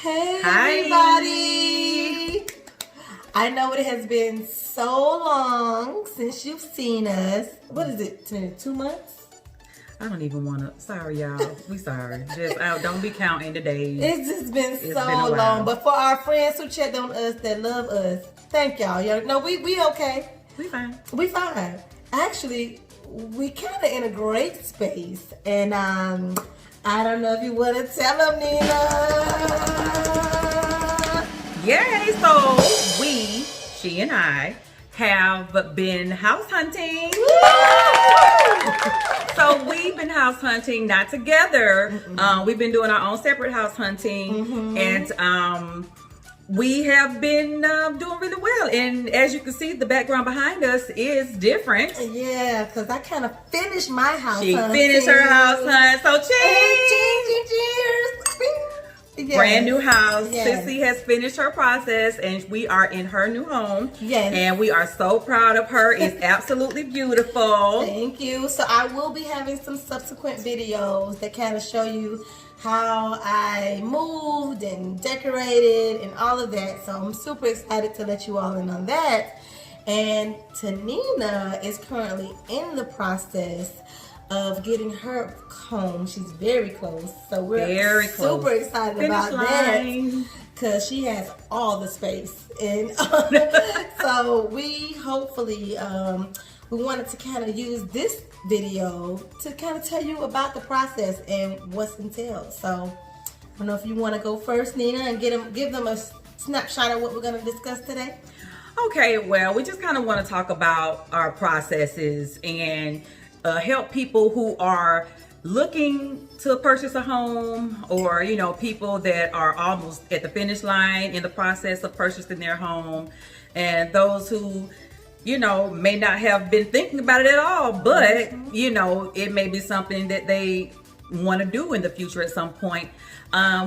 Hey Hi. everybody! I know it has been so long since you've seen us. What is it, 2 months? I don't even want to. Sorry, y'all. We sorry. Just don't be counting the days. It's just been so been a while. long. But for our friends who checked on us that love us, thank y'all. No, we okay. We fine. We fine. Actually, we kind of in a great space, and I don't know if you want to tell them, Nina. Yay! So she and I, have been house hunting. So we've been house hunting, not together. We've been doing our own separate house hunting, and we have been doing really well. And as you can see, the background behind us is different. Yeah, because I kind of finished my house She hunt. finished her house hunt. So Cheers. Yes. Brand new house. Yes. Sissy has finished her process and we are in her new home. Yes. And we are so proud of her. It's absolutely beautiful. Thank you. So I will be having some subsequent videos that kind of show you how I moved and decorated and all of that. So I'm super excited to let you all in on that. And Tanina is currently in the process of getting her home. She's very close. So we're Very close. super excited about that because she has all the space. And so we hopefully, we wanted to kind of use this video to kind of tell you about the process and what's entailed. So I don't know if you want to go first, Nina, and give them a snapshot of what we're going to discuss today. Okay, well, we just kind of want to talk about our processes and help people who are looking to purchase a home, or people that are almost at the finish line in the process of purchasing their home, and those who may not have been thinking about it at all, but it may be something that they want to do in the future at some point.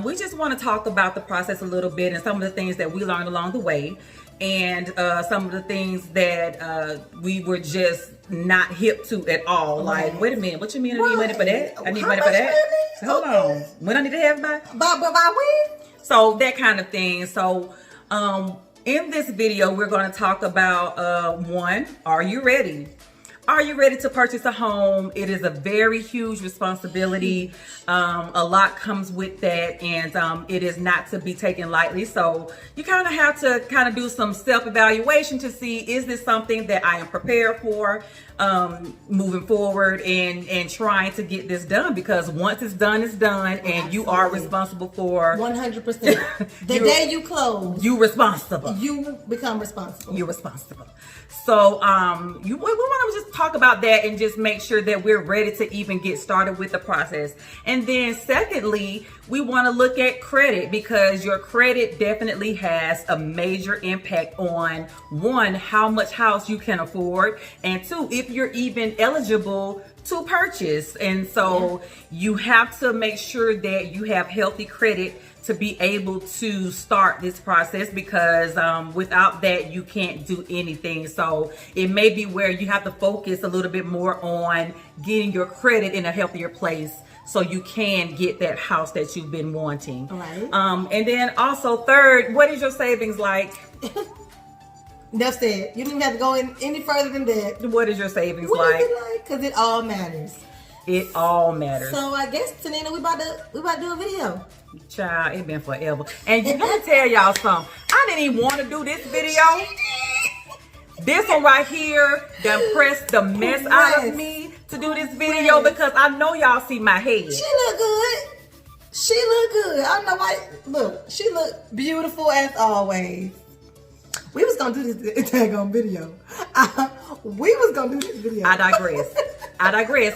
We just want to talk about the process a little bit and some of the things that we learned along the way, and some of the things that we were just not hip to at all. Like, wait a minute, what you mean I need money for that? I need money for that? Hold on. When I need to have it by? By when? So that kind of thing. So in this video, we're going to talk about one, are you ready? Are you ready to purchase a home? It is a very huge responsibility. A lot comes with that, and it is not to be taken lightly. So you kind of have to do some self-evaluation to see, is this something that I am prepared for moving forward and trying to get this done? Because once it's done, it's done, and Absolutely. You are responsible for 100%. The day you close, you responsible. You become responsible. You're responsible. So we want to just talk about that and just make sure that we're ready to even get started with the process. And then secondly, we want to look at credit, because your credit definitely has a major impact on, one, how much house you can afford, and two, if you're even eligible to purchase. And so you have to make sure that you have healthy credit to be able to start this process, because without that you can't do anything. So it may be where you have to focus a little bit more on getting your credit in a healthier place so you can get that house that you've been wanting. Right. And then also third, what is your savings like? That's it. You don't even have to go any further than that. What is your savings what like? What is it like? Because it all matters. It all matters. So I guess, Tanina, we about to do a video. Child, it been forever. And let me tell y'all something. I didn't even want to do this video. This one right here done pressed the mess out of me to do this video, because I know y'all see my head. She look good. She look good. I don't know why. Look, she look beautiful as always. We was gonna do this tag on video. We was gonna do this video. I digress.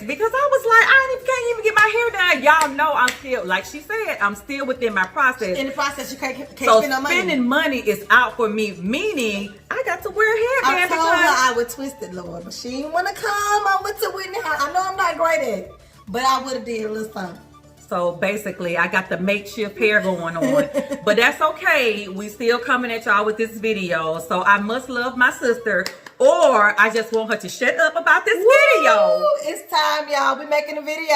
Because I was like, can't even get my hair done. Y'all know I'm still, like she said, I'm still within my process. In the process, you can't so spend no money. Spending money is out for me, meaning I got to wear a hairband. I told her I would twist it, Lord, but she didn't want to come over to Whitney House. I know I'm not great at it, but I would have did a little something. So basically, I got the makeshift hair going on, but that's okay. We still coming at y'all with this video. So I must love my sister, or I just want her to shut up about this video. It's time, y'all. We making a video.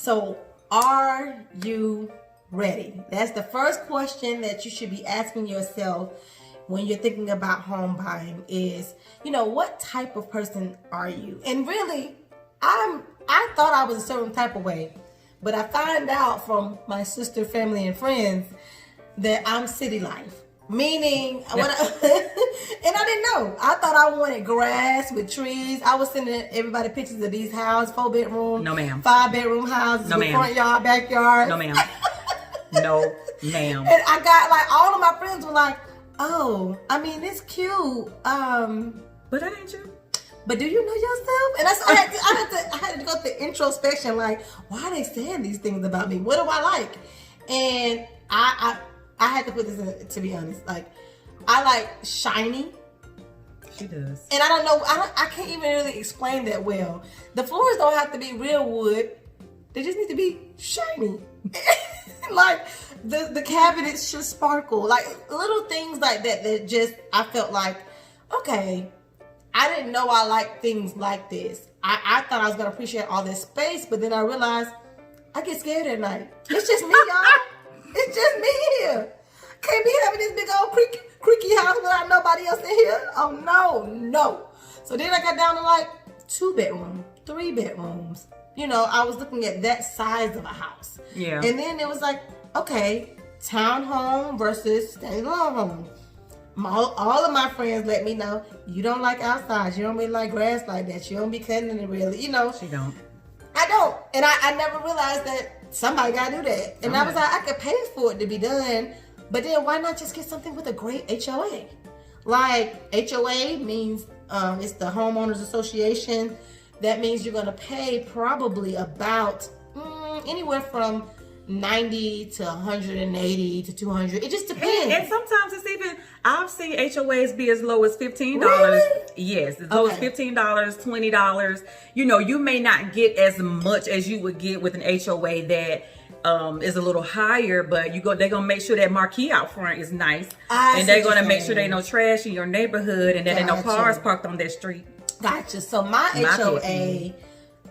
So are you ready? That's the first question that you should be asking yourself when you're thinking about home buying is, what type of person are you? And really, I thought I was a certain type of way, but I found out from my sister, family, and friends that I'm city life. Meaning, and I didn't know. I thought I wanted grass with trees. I was sending everybody pictures of these houses, 4-bedroom, no ma'am, 5-bedroom houses, no with ma'am, front yard, backyard. No ma'am, no ma'am. And I got like all of my friends were like, "Oh, I mean, it's cute, but that ain't you. But do you know yourself?" And I had to go through introspection. Like, why are they saying these things about me? What do I like? And I had to put this in, to be honest. Like, I like shiny. She does. And I don't know. I can't even really explain that well. The floors don't have to be real wood. They just need to be shiny. Like the cabinets should sparkle. Like little things like that. That just I felt like, okay, I didn't know I liked things like this. I thought I was gonna appreciate all this space, but then I realized I get scared at night. It's just me, y'all. It's just me here. Can't be having this big old creaky house without nobody else in here. Oh no. So then I got down to like 2-bedroom, 3 bedrooms. I was looking at that size of a house. Yeah. And then it was like, okay, townhome versus standalone home. All of my friends let me know, you don't like outside. You don't really like grass like that. You don't be cutting it really. She don't. I don't. And I never realized that somebody got to do that. And I was like, I could pay for it to be done. But then why not just get something with a great HOA? Like HOA means it's the Homeowners Association. That means you're going to pay probably about anywhere from $90 to $180 to $200. It just depends. And sometimes it's even, I've seen HOAs be as low as $15. Really? Yes, as low as $15, $20. You may not get as much as you would get with an HOA that is a little higher, but they're gonna make sure that marquee out front is nice, and they're gonna make sure there ain't no trash in your neighborhood, and that ain't no cars parked on that street. Gotcha. So my HOA,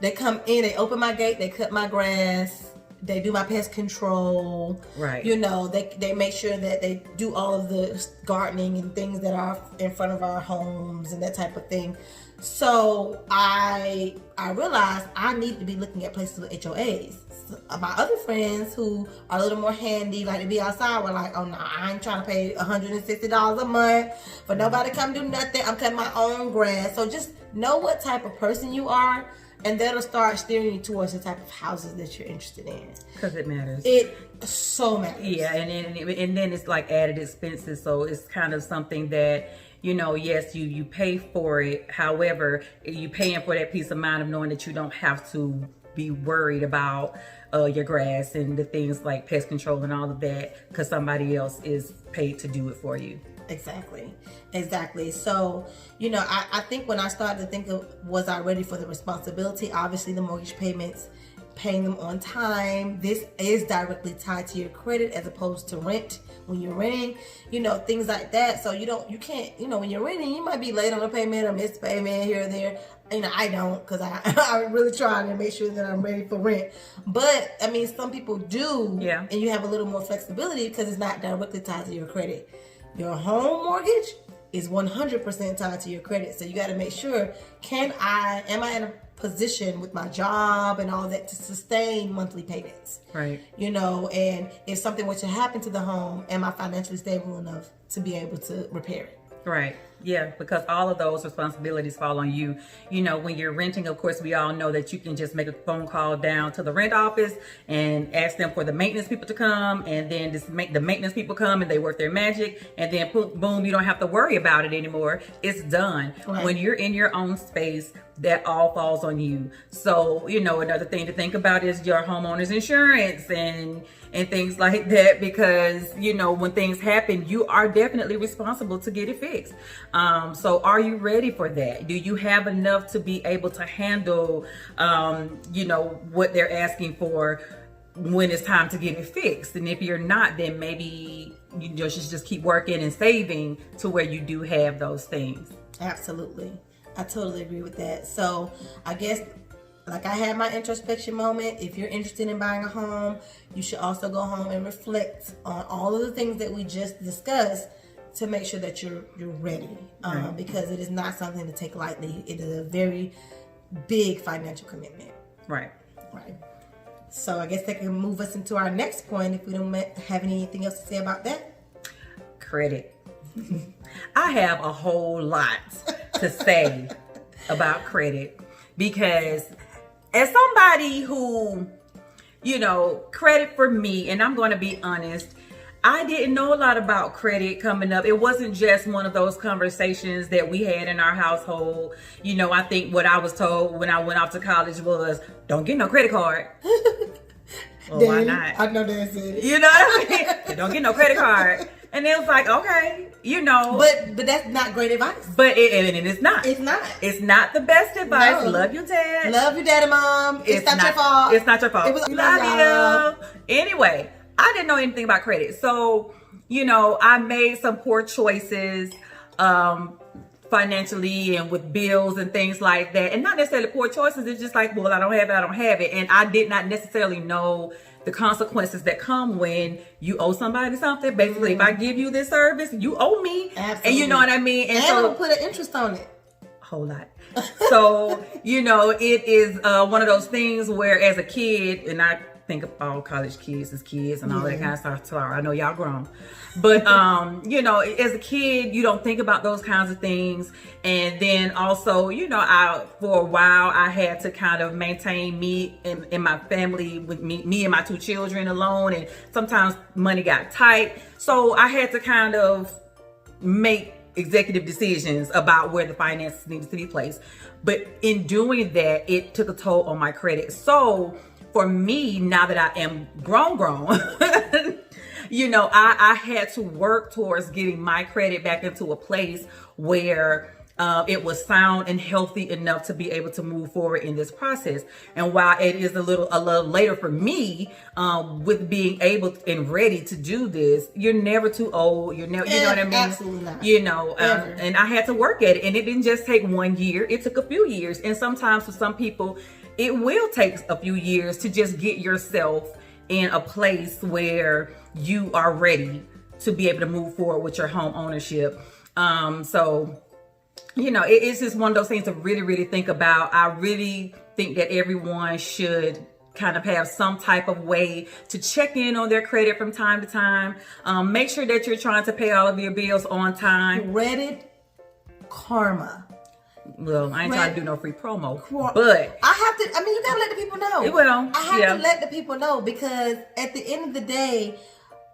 they come in, they open my gate, they cut my grass. They do my pest control. Right. They make sure that they do all of the gardening and things that are in front of our homes and that type of thing. So I realized I need to be looking at places with HOAs. So my other friends who are a little more handy, like to be outside, were like, "Oh no, I ain't trying to pay $160 a month for nobody to come do nothing. I'm cutting my own grass." So just know what type of person you are. And that'll start steering you towards the type of houses that you're interested in. Because it matters. It so matters. Yeah, and then it's like added expenses. So it's kind of something that, yes, you pay for it. However, you paying for that peace of mind of knowing that you don't have to be worried about your grass and the things like pest control and all of that, because somebody else is paid to do it for you. Exactly. So, I think when I started to think of, was I ready for the responsibility? Obviously, the mortgage payments, paying them on time. This is directly tied to your credit as opposed to rent. When you're renting, things like that. So you can't, when you're renting, you might be late on a payment or missed payment here or there. I don't, because I'm really trying to make sure that I'm ready for rent. But, some people do. Yeah. And you have a little more flexibility because it's not directly tied to your credit. Your home mortgage is 100% tied to your credit. So you got to make sure, am I in a position with my job and all that to sustain monthly payments? Right. And if something were to happen to the home, am I financially stable enough to be able to repair it? Right. Yeah, because all of those responsibilities fall on you. When you're renting, of course, we all know that you can just make a phone call down to the rent office and ask them for the maintenance people to come, and then just make the maintenance people come and they work their magic, and then boom, you don't have to worry about it anymore. It's done. Right. When you're in your own space, that all falls on you. So, another thing to think about is your homeowner's insurance and things like that, because, when things happen, you are definitely responsible to get it fixed. So are you ready for that? Do you have enough to be able to handle, what they're asking for when it's time to get it fixed? And if you're not, then maybe you should just keep working and saving to where you do have those things. Absolutely. I totally agree with that. So I guess like I had my introspection moment. If you're interested in buying a home, you should also go home and reflect on all of the things that we just discussed to make sure that you're ready. Because it is not something to take lightly. It is a very big financial commitment. Right. So I guess that can move us into our next point if we don't have anything else to say about that. Credit. I have a whole lot to say about credit, because as somebody who, credit for me, and I'm going to be honest, I didn't know a lot about credit coming up. It wasn't just one of those conversations that we had in our household. I think what I was told when I went off to college was, don't get no credit card. Well, why not? I know that's it. You know what I mean? Don't get no credit card. And it was like, okay, But that's not great advice. But it's not. It's not. It's not the best advice. No. Love you, Dad. Love you, Daddy, Mom. It's not your fault. It's not your fault. It was love you. Anyway, I didn't know anything about credit. So, I made some poor choices financially and with bills and things like that. And not necessarily poor choices. It's just like, well, I don't have it. And I did not necessarily know the consequences that come when you owe somebody something. Basically, if I give you this service, you owe me. Absolutely. And you know what I mean? And so, put an interest on it. Whole lot. So, it is one of those things where as a kid, and I think of all college kids as kids and all that kind of stuff. So I know y'all grown. But, as a kid, you don't think about those kinds of things. And then also, for a while, I had to kind of maintain me and my family with me and my 2 children alone. And sometimes money got tight. So I had to kind of make executive decisions about where the finances needed to be placed. But in doing that, it took a toll on my credit. So for me, now that I am grown, I had to work towards getting my credit back into a place where it was sound and healthy enough to be able to move forward in this process. And while it is a little later for me, with being able and ready to do this, you're never too old. You're never, you know what I mean? Absolutely not. And I had to work at it, and it didn't just take 1 year. It took a few years. And sometimes for some people, it will take a few years to just get yourself in a place where you are ready to be able to move forward with your home ownership. It's just one of those things to really, really think about. I really think that everyone should kind of have some type of way to check in on their credit from time to time. Make sure that you're trying to pay all of your bills on time. Credit karma. Well, I ain't trying to do no free promo, but you gotta let the people know. I have to let the people know, because at the end of the day,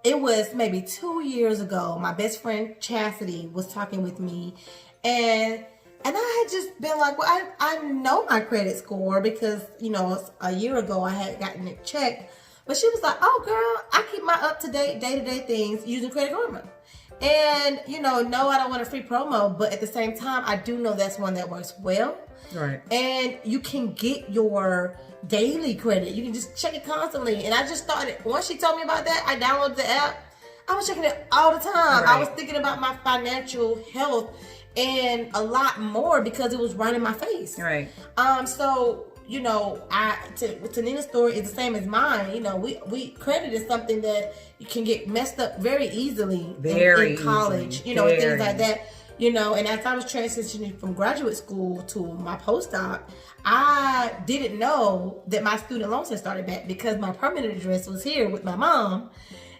it was maybe 2 years ago, my best friend Chastity was talking with me, and I had just been like, well, I know my credit score because, a year ago I had gotten it checked. But she was like, oh, girl, I keep my up-to-date, day-to-day things using Credit Karma. And, no, I don't want a free promo, but at the same time, I do know that's one that works well. Right. And you can get your daily credit. You can just check it constantly. And I just started, once she told me about that, I downloaded the app. I was checking it all the time. Right. I was thinking about my financial health and a lot more because it was right in my face. Right. So, to Nina's story is the same as mine. We credit is something that you can get messed up very easily in college, and things like that. And as I was transitioning from graduate school to my postdoc, I didn't know that my student loans had started back because my permanent address was here with my mom.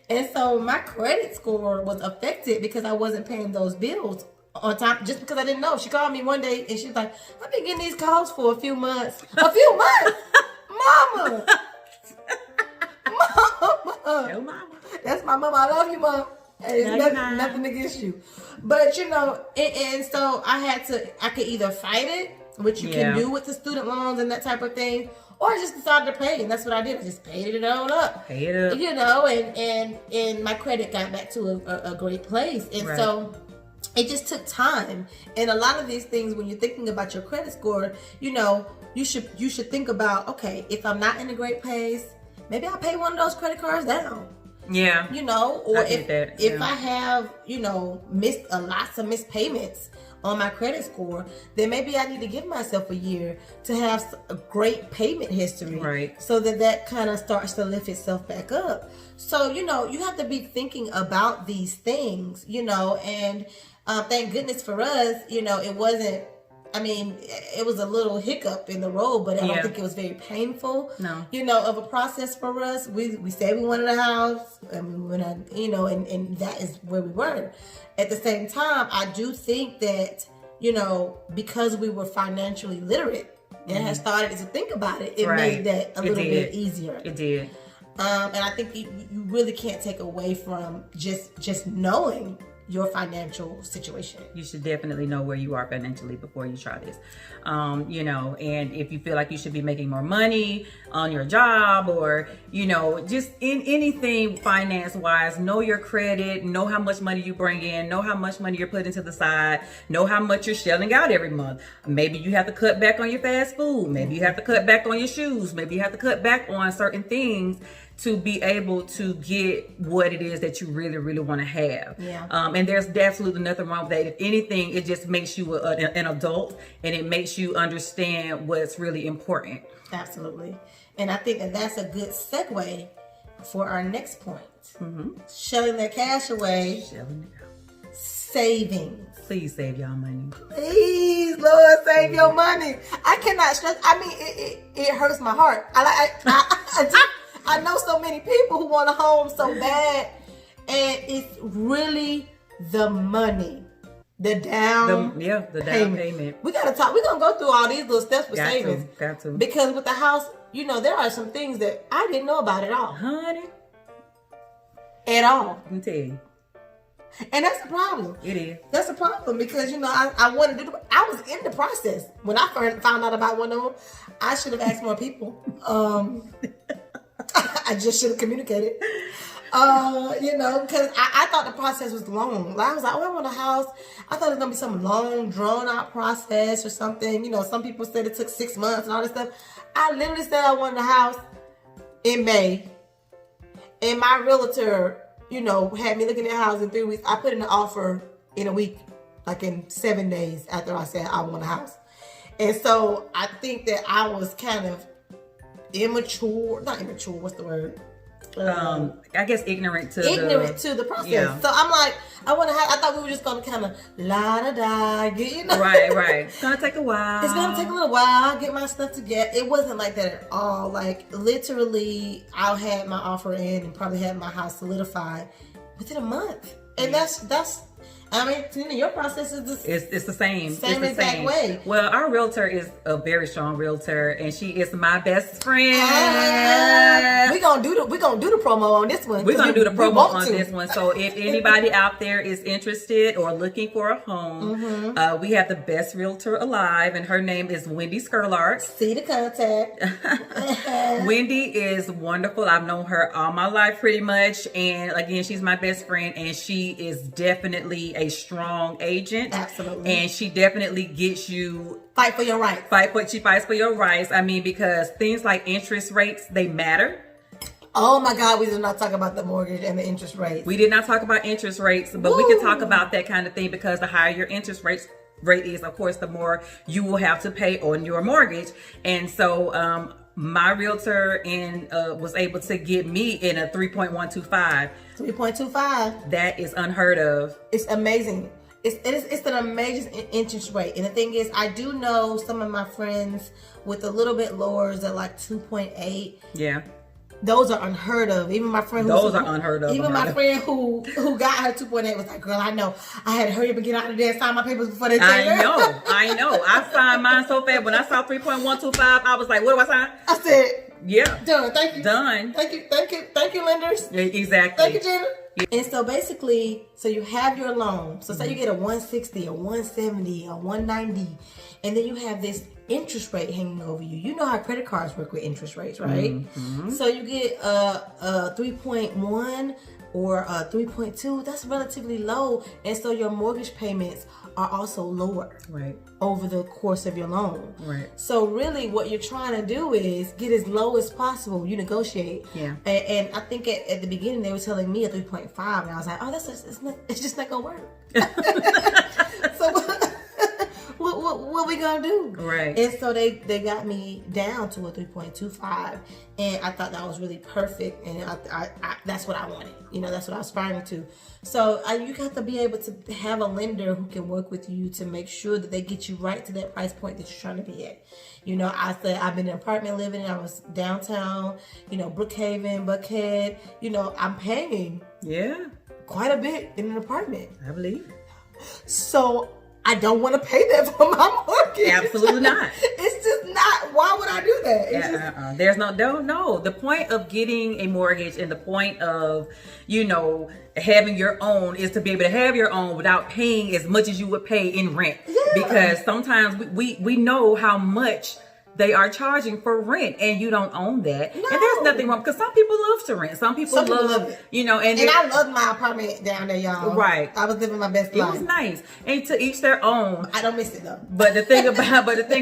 And so my credit score was affected because I wasn't paying those bills on time, just because I didn't know. She called me one day and she was like, I've been getting these calls for a few months. A few months? Mama! Mama! Yo, mama. That's my mama. I love you, Mom. It's nothing against you. But, and so I could either fight it, which you can do with the student loans and that type of thing, or I just decided to pay, and that's what I did. I just paid it on up. Pay it up. And my credit got back to a great place. And so it just took time. And a lot of these things, when you're thinking about your credit score, you should think about, okay, if I'm not in a great place, maybe I'll pay one of those credit cards down. Yeah. Or if I have, missed lots of missed payments on my credit score, then maybe I need to give myself a year to have a great payment history. Right. So that kind of starts to lift itself back up. So, you have to be thinking about these things, and thank goodness for us, it wasn't, it was a little hiccup in the road, but I don't think it was very painful. No. Of a process for us. We said we wanted a house, and we went on, and that is where we were. At the same time, I do think that, because we were financially literate and had started to think about it, it made that a little bit easier. It did. And I think you really can't take away from just knowing your financial situation. You should definitely know where you are financially before you try this. And if you feel like you should be making more money on your job, or, just in anything finance wise, know your credit, know how much money you bring in, know how much money you're putting to the side, know how much you're shelling out every month. Maybe you have to cut back on your fast food. Maybe you have to cut back on your shoes. Maybe you have to cut back on certain things to be able to get what it is that you really, really want to have. Yeah. And there's absolutely nothing wrong with that. If anything, it just makes you an adult, and it makes you understand what's really important. Absolutely. And I think that's a good segue for our next point. Mm-hmm. Shelling that cash away. Savings. Please save y'all money. Please, Lord, save your money. I cannot stress. It hurts my heart. I know so many people who want a home so bad, and it's really the money, the down payment. We gotta talk. We're gonna go through all these little steps with savings. Got to. Because with the house, there are some things that I didn't know about at all. Honey. At all. Let me tell you. And that's the problem. It is. That's the problem, because I wanted to. I was in the process when I found out about one of them. I should have asked more people. I just should have communicated. Because I thought the process was long. I was like, I want a house. I thought it was going to be some long, drawn-out process or something. Some people said it took 6 months and all this stuff. I literally said I wanted a house in May. And my realtor, had me looking at a house in 3 weeks. I put in an offer in a week, like in 7 days after I said I want a house. And so I think that I was kind of not immature, what's the word? I guess ignorant to the process. Yeah. So I'm like, I thought we were just gonna kind of la-da-da, Right. It's gonna take a while. It's gonna take a little while, get my stuff together. It wasn't like that at all. Like, literally, I had my offer in and probably had my house solidified within a month. And that's your process is it's the same. Same exact way. Well, our realtor is a very strong realtor, and she is my best friend. We're gonna do the promo on this one. We're gonna do the promo on this one. So if anybody out there is interested or looking for a home, we have the best realtor alive, and her name is Wendy Scurlark. See the contact. Wendy is wonderful. I've known her all my life pretty much, and again, she's my best friend, and she is definitely a strong agent. Absolutely. And she definitely gets you fight for your rights. She fights for your rights. Because things like interest rates, they matter. Oh my God, we did not talk about the mortgage and the interest rates. We did not talk about interest rates, but we can talk about that kind of thing, because the higher your interest rate is, of course, the more you will have to pay on your mortgage. And so my realtor was able to get me in a 3.125. 3.25. That is unheard of. It's amazing. It's an amazing interest rate. And the thing is, I do know some of my friends with a little bit lower is at like 2.8. Yeah. Those are unheard of. Even my friend Even my friend who got her 2.8 was like, girl, I know. I had to hurry up and get out of there and sign my papers before they take I know. I signed mine so fast. When I saw 3.125, I was like, what do I sign? I said, yeah. Done. Thank you. Done. Thank you, lenders. Exactly. Thank you, Gina. Yeah. And so basically, you have your loan. So say you get a 160, a 170, a 190, and then you have this interest rate hanging over you. You know how credit cards work with interest rates, right? Mm-hmm. So you get a 3.1 or a 3.2. That's relatively low, and so your mortgage payments are also lower, right, over the course of your loan. Right. So really, what you're trying to do is get as low as possible. You negotiate. Yeah. And I think at the beginning they were telling me a 3.5, and I was like, oh, it's just not gonna work. what we gonna do? Right. And so they got me down to a 3.25, and I thought that was really perfect, and I that's what I wanted. You know, that's what I was aspiring to. So you got to be able to have a lender who can work with you to make sure that they get you right to that price point that you're trying to be at. You know, I said I've been in apartment living, and I was downtown, you know, Brookhaven, Buckhead. You know, I'm paying quite a bit in an apartment. I believe. So I don't want to pay that for my mortgage. Absolutely not. It's just not. Why would I do that? There's no. The point of getting a mortgage and the point of, you know, having your own is to be able to have your own without paying as much as you would pay in rent. Yeah. Because sometimes we know how much they are charging for rent, and you don't own that. No. And there's nothing wrong, because some people love to rent. Some people love it. You know, and I love my apartment down there, y'all. Right. I was living my best life. It was nice. And to each their own. I don't miss it though. But the thing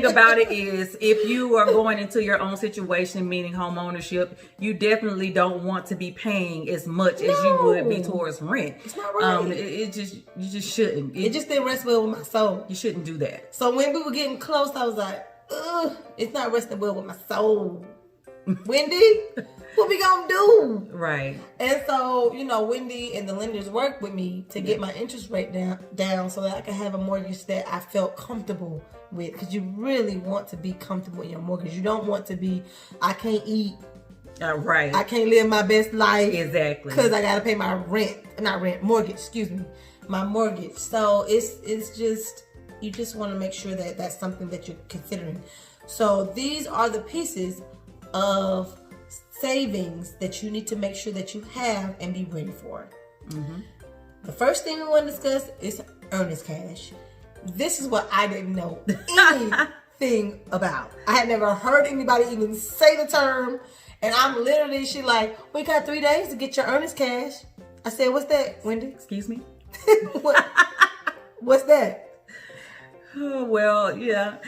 about it is, if you are going into your own situation, meaning home ownership, you definitely don't want to be paying as much as you would be towards rent. It's not right. You just shouldn't. It just didn't rest well with my soul. You shouldn't do that. So when we were getting close, I was like, ugh, it's not resting well with my soul. Wendy, what we gonna do? Right. And so, you know, Wendy and the lenders worked with me to get my interest rate down so that I could have a mortgage that I felt comfortable with. Because you really want to be comfortable in your mortgage. You don't want to be, I can't eat. Right. I can't live my best life. Exactly. Because I got to pay my mortgage, my mortgage. So it's just, you just want to make sure that that's something that you're considering. So these are the pieces of savings that you need to make sure that you have and be ready for. Mm-hmm. The first thing we want to discuss is Earnest Cash. This is what I didn't know anything about. I had never heard anybody even say the term. And I'm literally, she like, we got 3 days to get your Earnest Cash. I said, what's that, Wendy? Excuse me? What's that? Oh, well, yeah,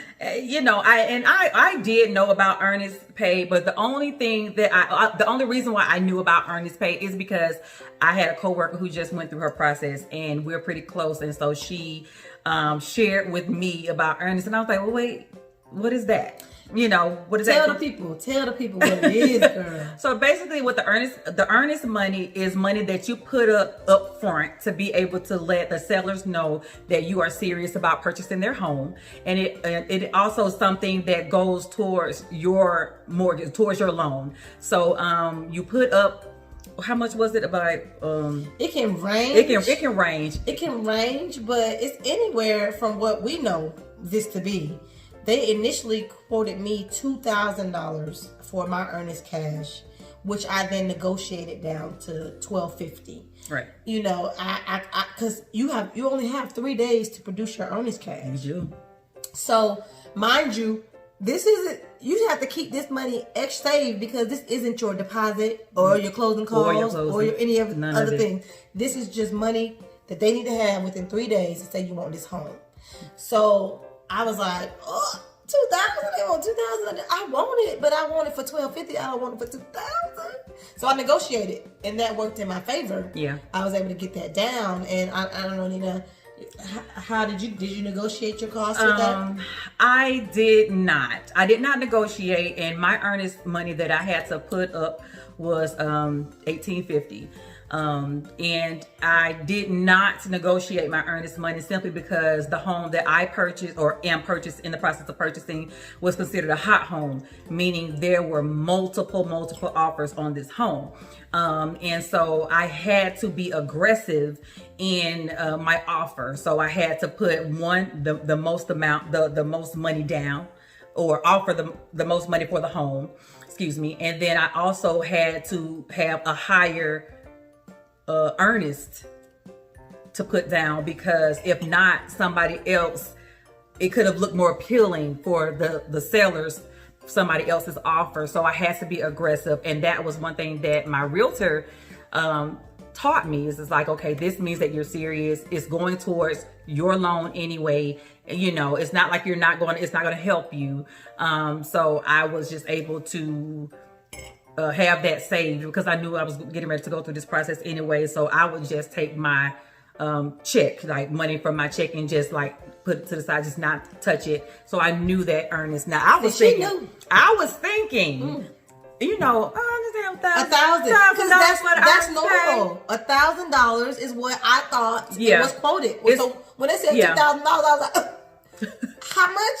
you know, I did know about Earnest Pay, but the only thing that the only reason why I knew about Earnest Pay is because I had a coworker who just went through her process, and we're pretty close, and so she shared with me about Earnest, and I was like, well, wait, what is that? You know, what is that? Tell the people what it is, girl. So basically what the earnest money is money that you put up front to be able to let the sellers know that you are serious about purchasing their home. And it also is something that goes towards your mortgage, towards your loan. So you put up, how much was it about? It can range. It can range. It can range, but it's anywhere from what we know this to be. They initially quoted me $2,000 for my Earnest Cash, which I then negotiated down to $1,250. Right. You know, because you only have 3 days to produce your Earnest Cash. You do. So, mind you, this isn't. You have to keep this money saved because this isn't your deposit or your closing costs or any of the other things. This is just money that they need to have within 3 days to say you want this home. So I was like, oh, $2,000? They want $2,000. I want it, but I want it for $1,250. I don't want it for $2,000. So I negotiated, and that worked in my favor. Yeah, I was able to get that down, and I don't know, Nina. How did you negotiate your costs with that? I did not. I did not negotiate, and my earnest money that I had to put up was $1,850. And I did not negotiate my earnest money simply because the home that I purchased or am purchased in the process of purchasing was considered a hot home, meaning there were multiple offers on this home. And so I had to be aggressive in my offer. So I had to put the most money down, or offer the most money for the home, and then I also had to have a higher earnest to put down, because if not, somebody else, it could have looked more appealing for the sellers, somebody else's offer. So I had to be aggressive, and that was one thing that my realtor taught me. Is it's like, okay, this means that you're serious. It's going towards your loan anyway. You know, it's not like it's not going to help you. So I was just able to have that saved because I knew I was getting ready to go through this process anyway. So I would just take my check, like money from my check, and just like put it to the side, just not touch it. So I knew that Earnest. Now I was thinking, you know, I understand $1,000, because that's normal. $1,000 is what I thought it was quoted. So when they said $2,000, I was like, how much?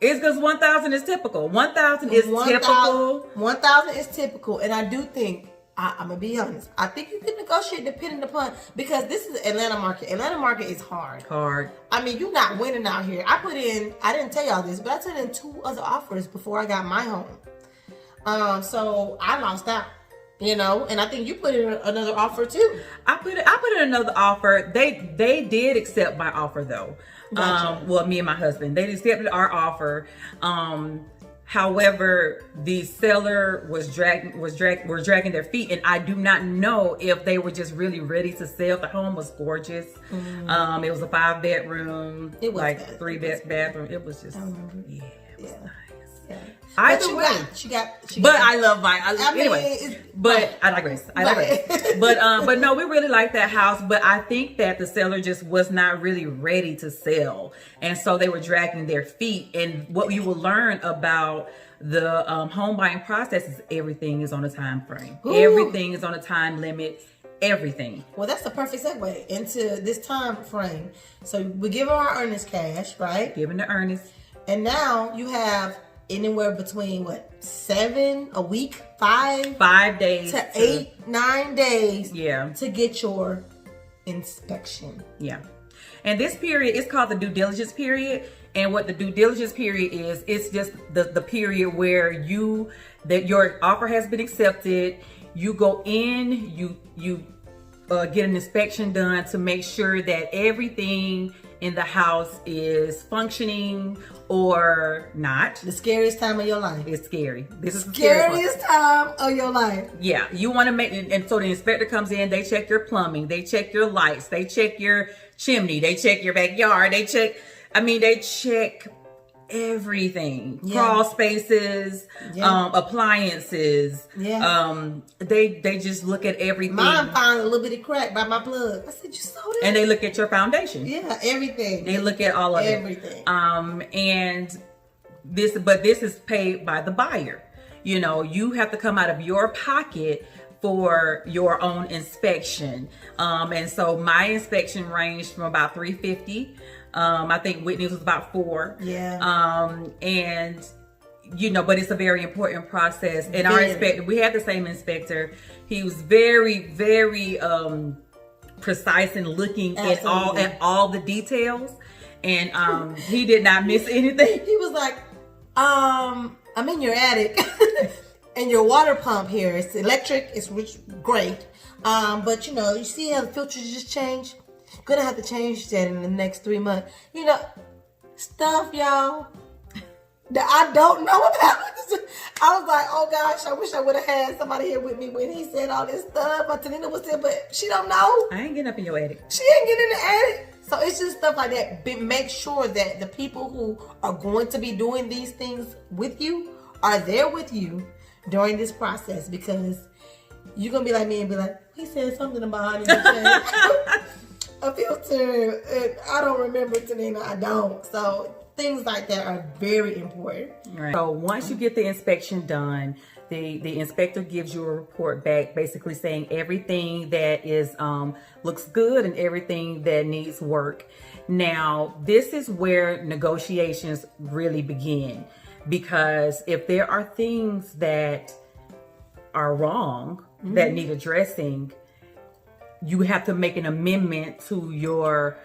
It's because 1,000 is typical. 1,000 is typical. 1,000 is typical, and I do think, I'm gonna be honest, I think you can negotiate depending upon, because this is Atlanta market. Atlanta market is hard. I mean, you're not winning out here. I didn't tell y'all this, but I put in 2 other offers before I got my home. So I lost out, you know, and I think you put in another offer too. I put in another offer. They did accept my offer though. Gotcha. Well, me and my husband, they accepted our offer. However, the seller was dragging their feet, and I do not know if they were just really ready to sell. The home was gorgeous. It was a 5-bedroom, it was like 3-bathroom. It was just, it was nice. Yeah. Either way, but I love mine. Anyway, but I digress. But no, we really like that house. But I think that the seller just was not really ready to sell, and so they were dragging their feet. And what you will learn about the home buying process is everything is on a time frame. Ooh. Everything is on a time limit. Everything. Well, that's the perfect segue into this time frame. So we give her our earnest cash, right? Giving the earnest, and now you have anywhere between 7 a week, 5 days to 8, 9 days, yeah, to get your inspection. Yeah. And this period is called the due diligence period. And what the due diligence period is, it's just the period where your offer has been accepted. You go in, you get an inspection done to make sure that everything in the house is functioning or not. The scariest time of your life. It's scary. This is the scariest time of your life. Yeah, you want to make, and so the inspector comes in, they check your plumbing, they check your lights, they check your chimney, they check your backyard, they check everything. Yeah. Crawl spaces, appliances. Yeah. They just look at everything. Mine found a little bitty crack by my plug. I said, you saw that? And they look at your foundation. Yeah, everything. They look at all of everything. And this is paid by the buyer. You know, you have to come out of your pocket for your own inspection. And so my inspection ranged from about $350. I think Whitney's was about $4. Yeah. And you know, but it's a very important process. And our inspector, we had the same inspector. He was very, very precise in looking at all the details. And he did not miss anything. He was like, I'm in your attic and your water pump here, it's electric, it's great. But you know, you see how the filters just changed? Gonna have to change that in the next 3 months. You know, stuff, y'all, that I don't know about. I was like, oh gosh, I wish I would have had somebody here with me when he said all this stuff. But Tanina was there, but she don't know. I ain't getting up in your attic. She ain't getting in the attic. So it's just stuff like that. Make sure that the people who are going to be doing these things with you are there with you during this process, because you're gonna be like me and be like, he said something about a filter, and I don't remember, Tanina. I don't. So things like that are very important. Right. So once you get the inspection done, the inspector gives you a report back, basically saying everything that is looks good and everything that needs work. Now, this is where negotiations really begin, because if there are things that are wrong, that need addressing, you have to make an amendment to your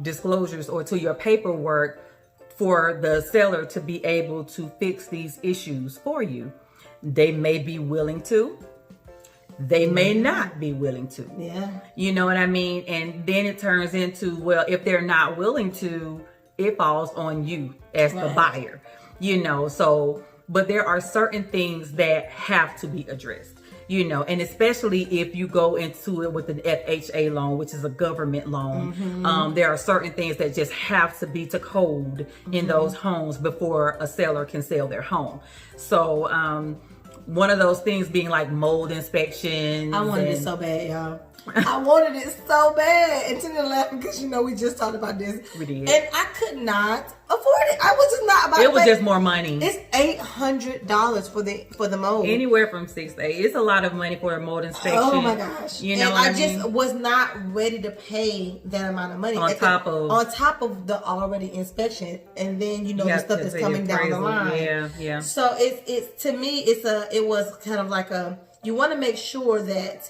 disclosures or to your paperwork for the seller to be able to fix these issues for you. They may be willing to, they may not be willing to. Yeah. You know what I mean? And then it turns into, well, if they're not willing to, it falls on you as the buyer. You know, so, but there are certain things that have to be addressed. You know, and especially if you go into it with an FHA loan, which is a government loan, there are certain things that just have to be to code in those homes before a seller can sell their home. So one of those things being like mold inspections. I wanted it so bad, y'all. I wanted it so bad. And Tina laughing because we just talked about this. We did. And I could not afford it. I was just not about it. It was just more money. It's $800 for the mold. Anywhere from 6 to 8. It's a lot of money for a mold inspection. Oh my gosh. You know and what I just was not ready to pay that amount of money. On top of the already inspection. And then the stuff that's coming down the line. Yeah. So it's to me it was kind of like you want to make sure that,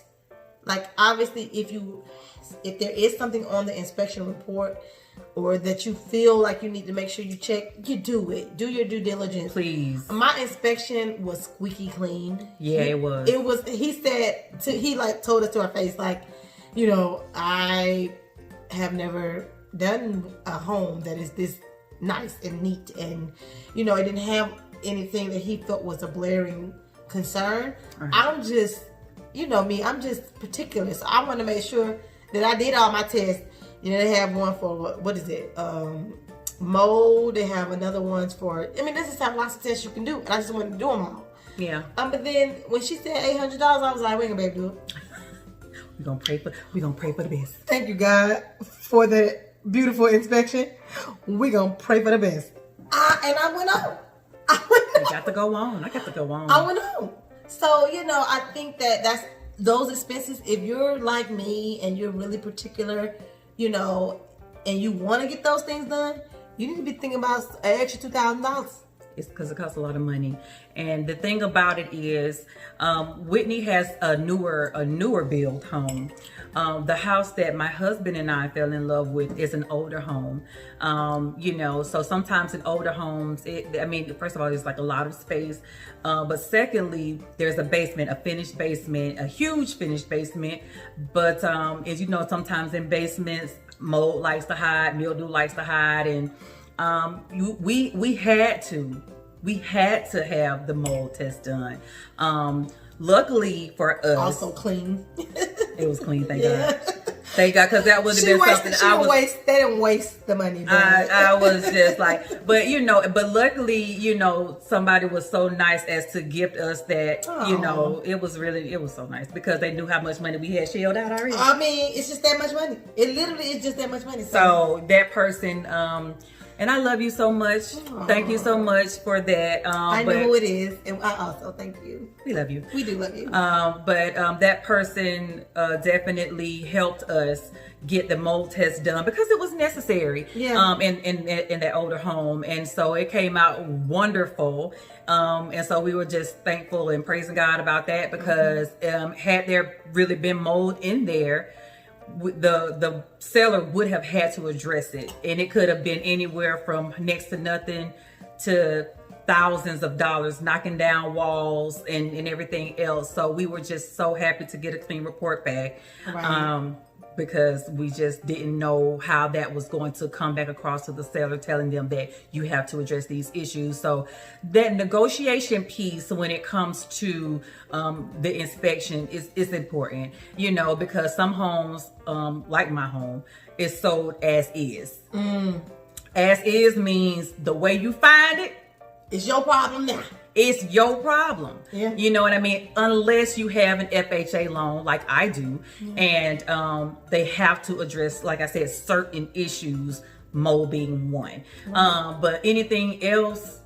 like, obviously if there is something on the inspection report or that you feel like you need to make sure you check, you do it. Do your due diligence. Please. My inspection was squeaky clean. Yeah, it was. He said, he told us to our face, like, I have never done a home that is this nice and neat. And, it didn't have anything that he felt was a blaring concern. Right. I'm just, me, I'm just particular. So I want to make sure that I did all my tests. They have one for, what is it? Mold. They have another ones for, this is how lots of tests you can do. And I just wanted to do them all. Yeah. But then when she said $800, I was like, we ain't gonna be able to do it. We're gonna pray for the best. Thank you, God, for the beautiful inspection. We're gonna pray for the best. And I went on. You got to go on. I got to go on. I went on. So, I think that's those expenses. If you're like me and you're really particular, and you want to get those things done, you need to be thinking about an extra $2,000. It's because it costs a lot of money. And the thing about it is, Whitney has a newer build home. The house that my husband and I fell in love with is an older home. So sometimes in older homes, first of all, there's like a lot of space. But secondly, there's a basement, a finished basement, a huge finished basement. But as you know, sometimes in basements, mold likes to hide, mildew likes to hide, and we had to have the mold test done. Luckily for us, also clean. It was clean, thank God. Thank God, because that would have been something they didn't waste the money. I was just like, but luckily, somebody was so nice as to gift us that. Aww. It was so nice because they knew how much money we had shelled out already. It's just that much money. It literally is just that much money. So that person, and I love you so much. Aww. Thank you so much for that. I know who it is, and I also thank you. We love you. We do love you. But that person definitely helped us get the mold test done because it was necessary. Yeah. In that older home, and so it came out wonderful. And so we were just thankful and praising God about that because had there really been mold in there, the seller would have had to address it, and it could have been anywhere from next to nothing to thousands of dollars, knocking down walls and everything else. So we were just so happy to get a clean report back. Right. Because we just didn't know how that was going to come back across to the seller, telling them that you have to address these issues. So that negotiation piece when it comes to the inspection is important, because some homes, like my home, is sold as is. As is means the way you find it, it's your problem now. It's your problem. Yeah. You know what I mean? Unless you have an FHA loan like I do, and they have to address, like I said, certain issues, mold being one. Right. But anything else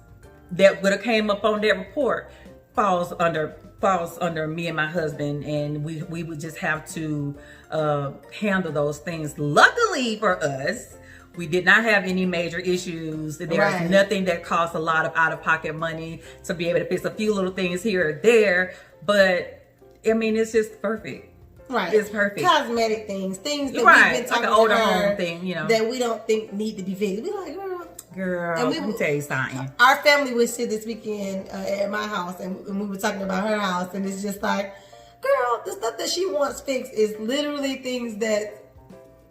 that would have came up on that report falls under me and my husband, and we would just have to handle those things. Luckily for us, we did not have any major issues. There's nothing that costs a lot of out-of-pocket money to be able to fix a few little things here or there. But, it's just perfect. Right. It's perfect. Cosmetic things that we've been talking like an older about home thing, that we don't think need to be fixed. We're like, girl, and let me tell you something. Our family was here this weekend at my house, and we were talking about her house, and it's just like, girl, the stuff that she wants fixed is literally things that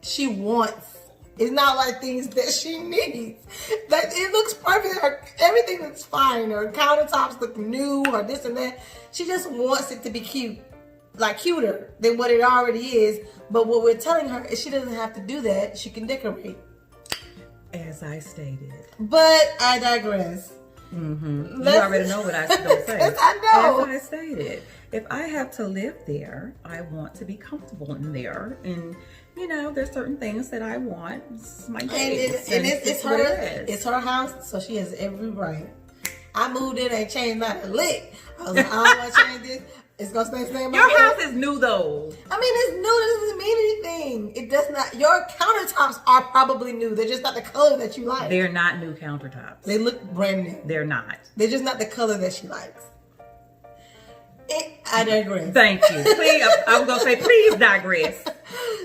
she wants. It's not like things that she needs. Like, it looks perfect. Everything looks fine. Her countertops look new or this and that. She just wants it to be cute. Like cuter than what it already is. But what we're telling her is she doesn't have to do that. She can decorate. As I stated. But I digress. You already know what I was going to say. Yes, I know. As I stated, if I have to live there, I want to be comfortable in there. And, you know, there's certain things that I want. It's my taste. And it's her house, so she has every right. I moved in and changed not a lick. I was like, I don't want to change this. It's going to stay the same. Your house is new, though. I mean, it's new. It doesn't mean anything. It does not. Your countertops are probably new. They're just not the color that you like. They're not new countertops. They look brand new. They're not. They're just not the color that she likes. I digress. Thank you. Please, I was going to say, please digress.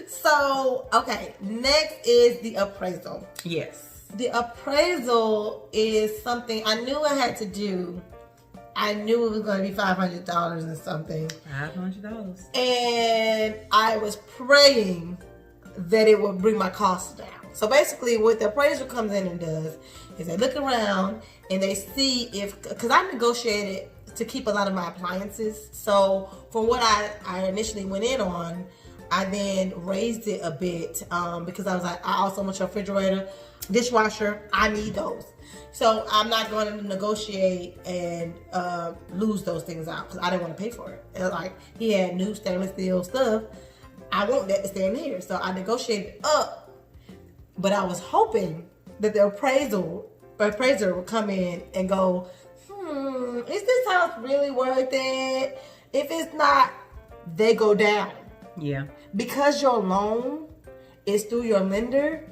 So, okay. Next is the appraisal. Yes. The appraisal is something I knew I had to do. I knew it was going to be $500 and something. $500. And I was praying that it would bring my costs down. So basically what the appraiser comes in and does is they look around and they see if, because I negotiated to keep a lot of my appliances. So from what I initially went in on, I then raised it a bit because I was like, I also want your refrigerator, dishwasher, I need those. So I'm not going to negotiate and lose those things out because I didn't want to pay for it. And like he had new stainless steel stuff. I want that to stay in here. So I negotiated up, but I was hoping that the appraiser would come in and go, is this house really worth it? If it's not, they go down. Yeah. Because your loan is through your lender,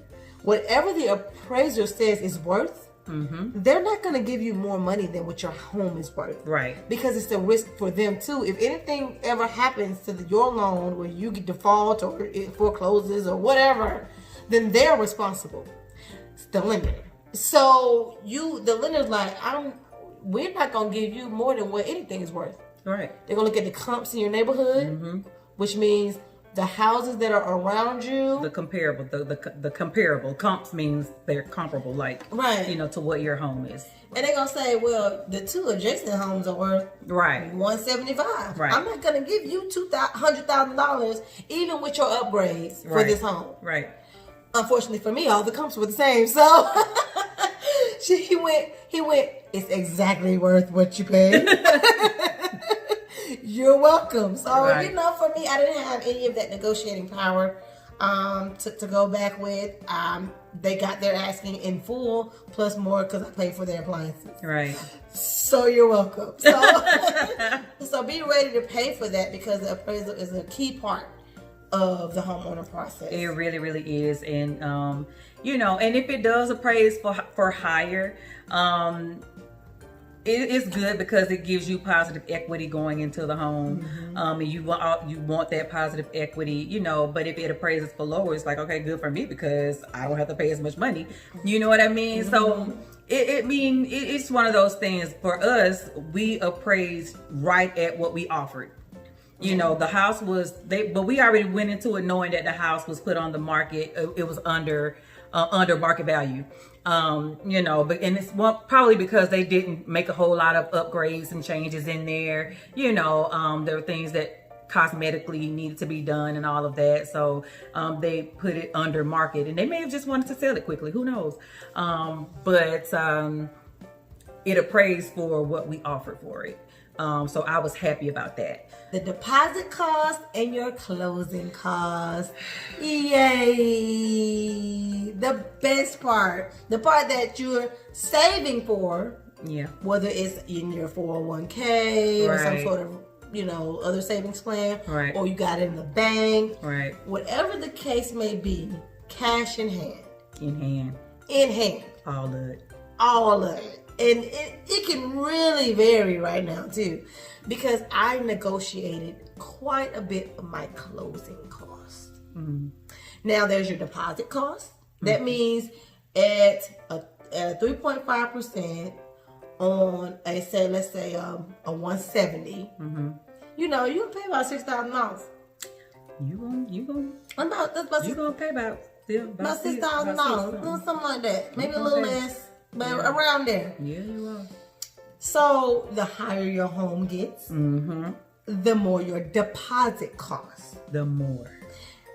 whatever the appraiser says is worth, they're not going to give you more money than what your home is worth. Right. Because it's a risk for them too. If anything ever happens to your loan where you get default or it forecloses or whatever, then they're responsible. It's the lender. So the lender's like, we're not going to give you more than what anything is worth. Right. They're going to look at the comps in your neighborhood, which means the houses that are around you. The comparable, the comparable comps means they're comparable, like, right, you know, to what your home is. And they're going to say, well, the two adjacent homes are worth $175. Right. I'm not going to give you $100,000 even with your upgrades for this home. Right. Unfortunately for me, all the comps were the same. So he went, it's exactly worth what you paid. You're welcome. So, you know, for me, I didn't have any of that negotiating power to go back with. They got their asking in full, plus more because I paid for their appliances. Right. So you're welcome. So be ready to pay for that because the appraisal is a key part of the homeowner process. It really, really is. And, you know, and if it does appraise for higher, it's good because it gives you positive equity going into the home. And you want that positive equity, you know, but if it appraises for lower, it's like, okay, good for me because I don't have to pay as much money. You know what I mean? So it's one of those things. For us, we appraised right at what we offered. You know, the house but we already went into it knowing that the house was put on the market. It was under market value. You know, and it's probably because they didn't make a whole lot of upgrades and changes in there. You know, there were things that cosmetically needed to be done and all of that. So they put it under market, and they may have just wanted to sell it quickly. Who knows? But it appraised for what we offered for it. So I was happy about that. The deposit cost and your closing cost. Yay! The best part. The part that you're saving for. Yeah. Whether it's in your 401k or some sort of, you know, other savings plan. Right. Or you got it in the bank. Right. Whatever the case may be, cash in hand. In hand. In hand. All of it. All of it. And it can really vary right now too, because I negotiated quite a bit of my closing costs. Now there's your deposit cost. That means at a 3.5% on let's say a 170. You know, you can pay about $6,000. You gonna pay about $6,000, something like that. Maybe a little less. But around there. Yeah, you are. So the higher your home gets, the more your deposit costs. The more.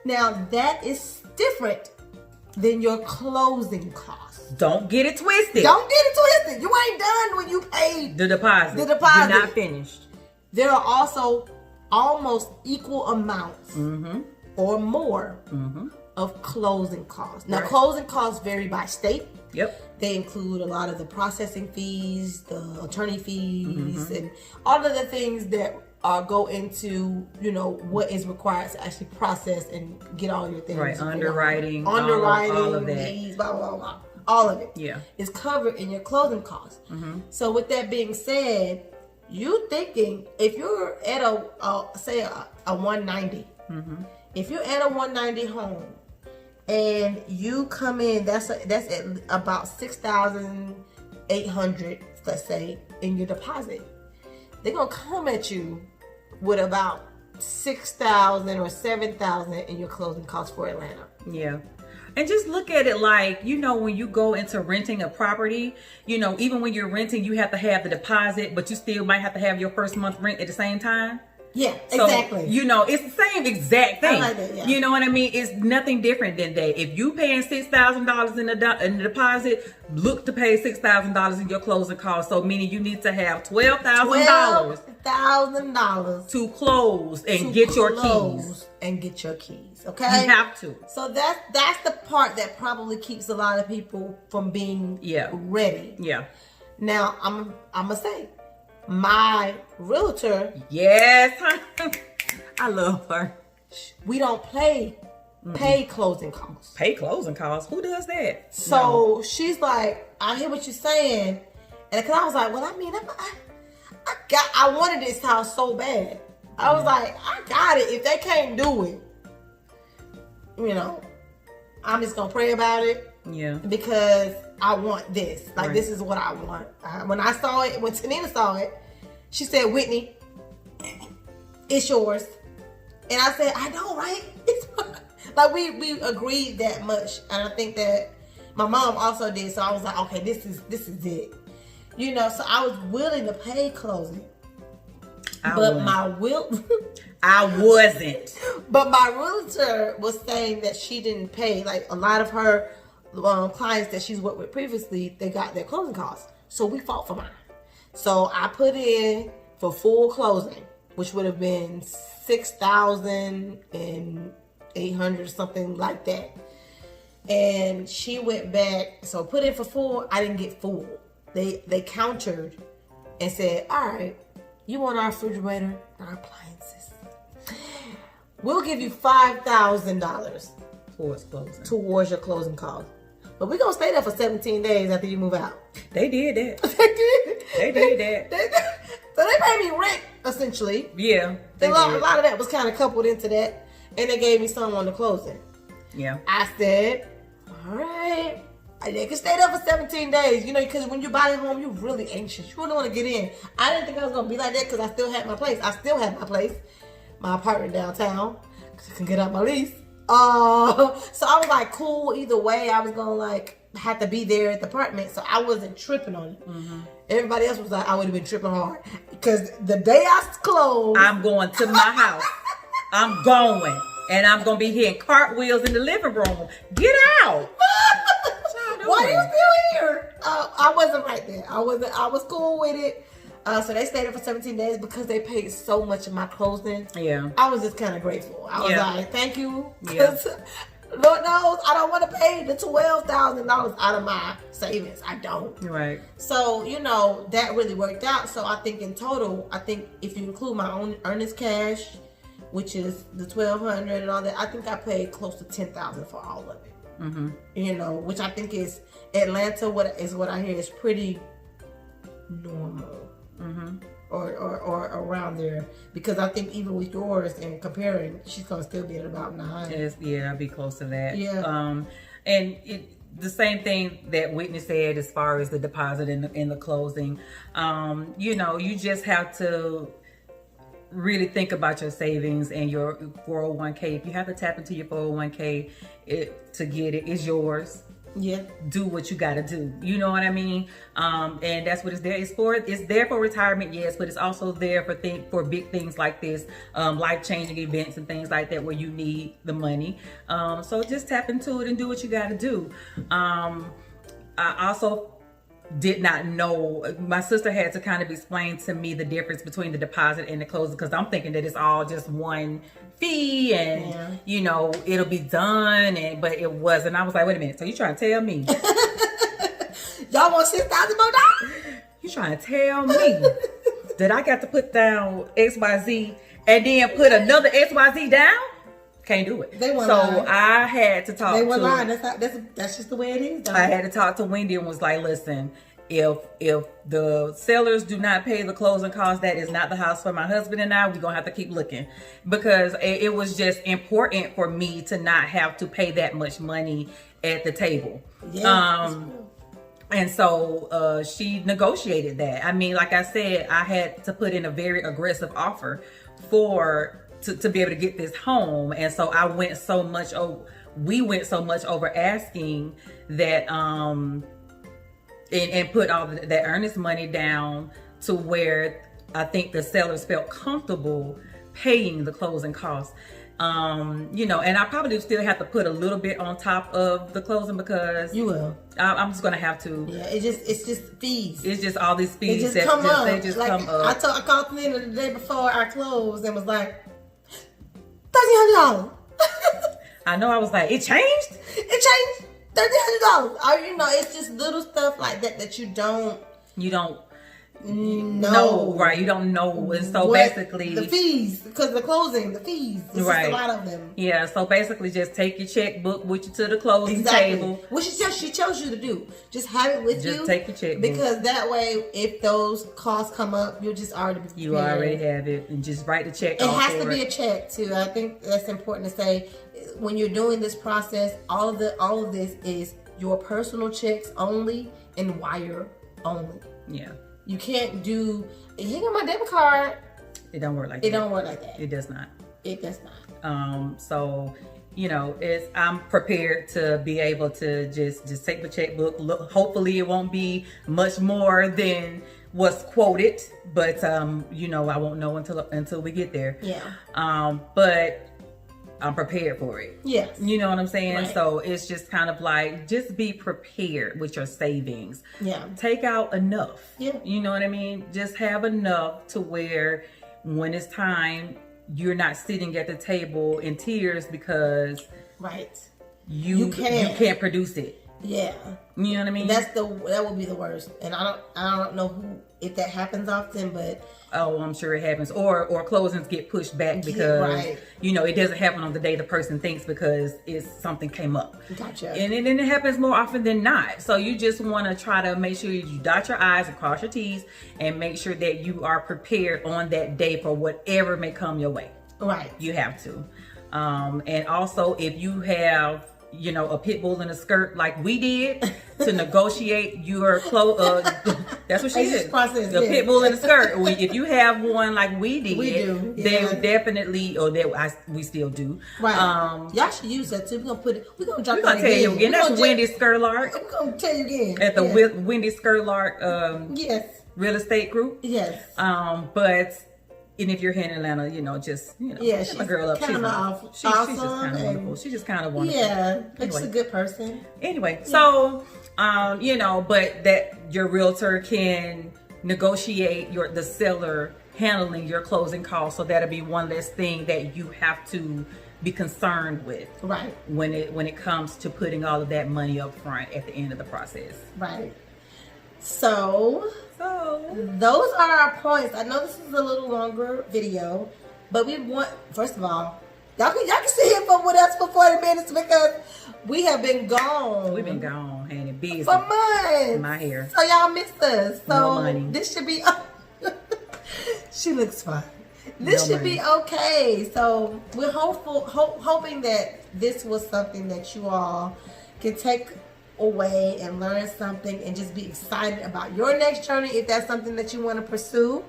Now that is different than your closing costs. Don't get it twisted. Don't get it twisted. You ain't done when you paid The deposit. The deposit. You're not finished. There are also almost equal amounts or more of closing costs. Now, closing costs vary by state. Yep. They include a lot of the processing fees, the attorney fees, and all of the things that go into, you know, what is required to actually process and get all your things. Right, underwriting, all of that. fees, blah, blah, blah. All of it. Yeah. Is covered in your closing costs. So with that being said, you thinking if you're at a 190, if you're at a 190 home and you come in, that's at about 6,800, let's say, in your deposit. They're gonna come at you with about 6,000 or 7,000 in your closing costs for Atlanta. Yeah. And just look at it like, you know, when you go into renting a property, you know, even when you're renting, you have to have the deposit, but you still might have to have your first month rent at the same time. Yeah, so, exactly. You know, it's the same exact thing. I like that, yeah. You know what I mean? It's nothing different than that. If you paying $6,000 in the deposit, look to pay $6,000 in your closing costs. So meaning you need to have $12,000 to close and get your keys. And get your keys. Okay, you have to. So that's the part that probably keeps a lot of people from being ready. Yeah. Now I'm gonna say, my realtor. Yes, I love her. We don't pay closing costs. Pay closing costs? Who does that? So she's like, I hear what you're saying, and because I was like, well, I mean, I wanted this house so bad. I was like, I got it. If they can't do it, you know, I'm just gonna pray about it. Yeah. Because I want this. Like, this is what I want. When I saw it, when Tanina saw it, she said, Whitney, it's yours. And I said, I know, right? Like, we agreed that much. And I think that my mom also did. So I was like, okay, this is it. You know, so I was willing to pay closing. I wasn't. But my realtor was saying that she didn't pay. Like, a lot of her clients that she's worked with previously, they got their closing costs. So we fought for mine. So I put in for full closing, which would have been 6,800, something like that. And she went back. So put in for full. I didn't get full. They countered and said, all right, you want our refrigerator, our appliances. We'll give you $5,000 towards your closing costs. But we're going to stay there for 17 days after you move out. They did that. They did that. So they paid me rent, essentially. Yeah. A lot of that was kind of coupled into that. And they gave me some on the closing. Yeah. I said, all right. They can stay there for 17 days. You know, because when you buy a home, you're really anxious. You really want to get in. I didn't think I was going to be like that because I still had my place. My apartment downtown. Because I can get out my lease. So I was like, cool, either way. I was gonna have to be there at the apartment, so I wasn't tripping on it. Everybody else was like, I would have been tripping hard because the day I closed, I'm going to my house. I'm going, and I'm gonna be hitting cartwheels in the living room. Get out! Why are you still here? I wasn't right there. I was cool with it. So they stayed there for 17 days because they paid so much of my closing. Yeah. I was just kind of grateful. I was like, thank you. Because Lord knows I don't want to pay the $12,000 out of my savings. I don't. Right. So, you know, that really worked out. So I think in total, if you include my own Earnest Cash, which is the $1,200 and all that, I think I paid close to $10,000 for all of it. You know, which I think is Atlanta. What I hear is pretty normal. Or around there, because I think even with yours and comparing, she's gonna still be at about 9. I'll be close to that. Yeah. And the same thing that Whitney said as far as the deposit and the closing. You know, you just have to really think about your savings and your 401k. If you have to tap into your 401k to get it, it's yours. Yeah. Do what you gotta do. You know what I mean? And that's what it's there. It's there for retirement, yes, but it's also there for big things like this, life-changing events and things like that where you need the money. So just tap into it and do what you gotta do. I also did not know. My sister had to kind of explain to me the difference between the deposit and the closing, because I'm thinking that it's all just one fee and you know, it'll be done, but it wasn't. I was like, wait a minute, so you trying to tell me y'all want $6,000 more dollars? You trying to tell me that I got to put down XYZ and then put another XYZ down? Can't do it. They so lying. I had to talk. They were lying. That's just the way it is. Though. I had to talk to Wendy and was like, listen, if the sellers do not pay the closing costs, that is not the house for my husband and I. We're gonna have to keep looking, because it was just important for me to not have to pay that much money at the table. Yeah, and so she negotiated that. I mean, like I said, I had to put in a very aggressive offer to be able to get this home. And so we went so much over asking that, and put all that earnest money down to where I think the sellers felt comfortable paying the closing costs. You know, and I probably still have to put a little bit on top of the closing, because you will. I'm just gonna have to. Yeah, it's just fees. It's just all these fees They just come up. I called them in the day before I closed and was like, $1,300. I know. I was like, it changed. It changed $1,300. You know, it's just little stuff like that you don't know, right? You don't know, and so basically the fees, because the closing, the fees, it's just a lot of them. Yeah, so basically, just take your checkbook with you to the closing table. Which she tells you to do. Just have it with you. Just take your checkbook, because that way, if those costs come up, you'll just already be prepared. You already have it, and just write the check. It has to be a check too. I think that's important to say. When you're doing this process, all of this is your personal checks only and wire only. Yeah. You can't do, here got my debit card. It don't work like that. It don't work like that. It does not. It does not. So, you know, I'm prepared to be able to just take the checkbook. Look, hopefully it won't be much more than what's quoted, but you know, I won't know until we get there. Yeah. But I'm prepared for it. Yes. You know what I'm saying? Right. So it's just kind of like, just be prepared with your savings. Yeah. Take out enough. Yeah. You know what I mean? Just have enough to where when it's time, you're not sitting at the table in tears because you can't produce it. Yeah. You know what I mean? That would be the worst. And I don't know if that happens often, but I'm sure it happens. Or closings get pushed back because you know, it doesn't happen on the day the person thinks because something came up. Gotcha. And it happens more often than not. So you just want to try to make sure you dot your I's and cross your T's and make sure that you are prepared on that day for whatever may come your way. Right. You have to. And also, if you have, you know, a pit bull in a skirt like we did to negotiate your clothes. That's what she did. The pit bull in a skirt. If you have one like we did, then definitely, we still do. Right. Y'all should use that too. We're gonna drop that tell you again. That's Wendy Scurlark. We're gonna tell you again. At the Wendy Scurlark real estate group. Yes. And if you're here in Atlanta, you know, just, you know, she's my girl up. She's awesome. She's just kind of wonderful. She's just kind of wonderful. Yeah, she's a good person. Anyway, so, you know, but that your realtor can negotiate the seller handling your closing costs. So that'll be one less thing that you have to be concerned with. Right. When it comes to putting all of that money up front at the end of the process. Right. So those are our points. I know this is a little longer video, but we want, first of all, y'all can sit here with us for 40 minutes because we have been gone. We've been gone, honey, busy for months. My hair. So y'all missed us. So no money. This should be. She looks fine. This should be okay. So we're hoping that this was something that you all can take away and learn something and just be excited about your next journey if that's something that you want to pursue.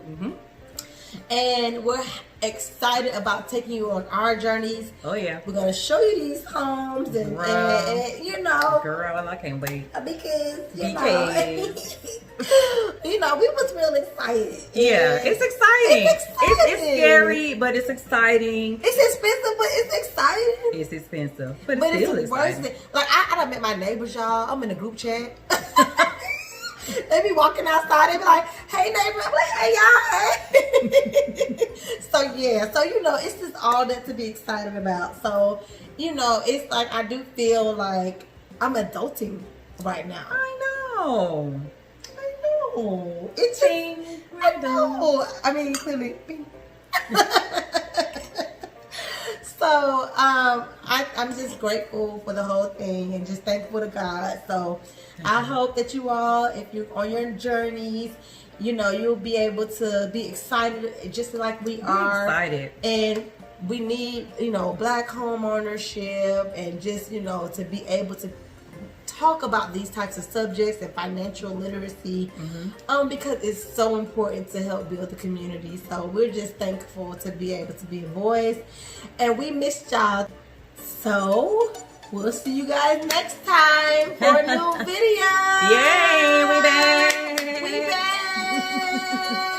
And we're excited about taking you on our journeys. Oh yeah. We're gonna show you these homes and you know, girl, I can't wait. Because you know, we was real excited. Yeah, it's exciting. It's exciting. It's scary, but it's exciting. It's expensive, but it's exciting. It's expensive, but But it's still it's exciting. worth it. Like I done met my neighbors, y'all. I'm in a group chat. They be walking outside. They be like, "Hey neighbor," I'm like, "Hey y'all." So yeah, so you know, it's just all that to be excited about. So you know, it's like I do feel like I'm adulting right now. I know. It's just, I know. I mean, clearly. So I'm just grateful for the whole thing and just thankful to God. So I hope that you all, if you're on your journeys, you know, you'll be able to be excited just like we are. Excited. And we need, you know, Black home ownership and just, you know, to be able to talk about these types of subjects and financial literacy, because it's so important to help build the community. So we're just thankful to be able to be a voice, and we missed y'all. So we'll see you guys next time for a new video. Yay, we back. We back.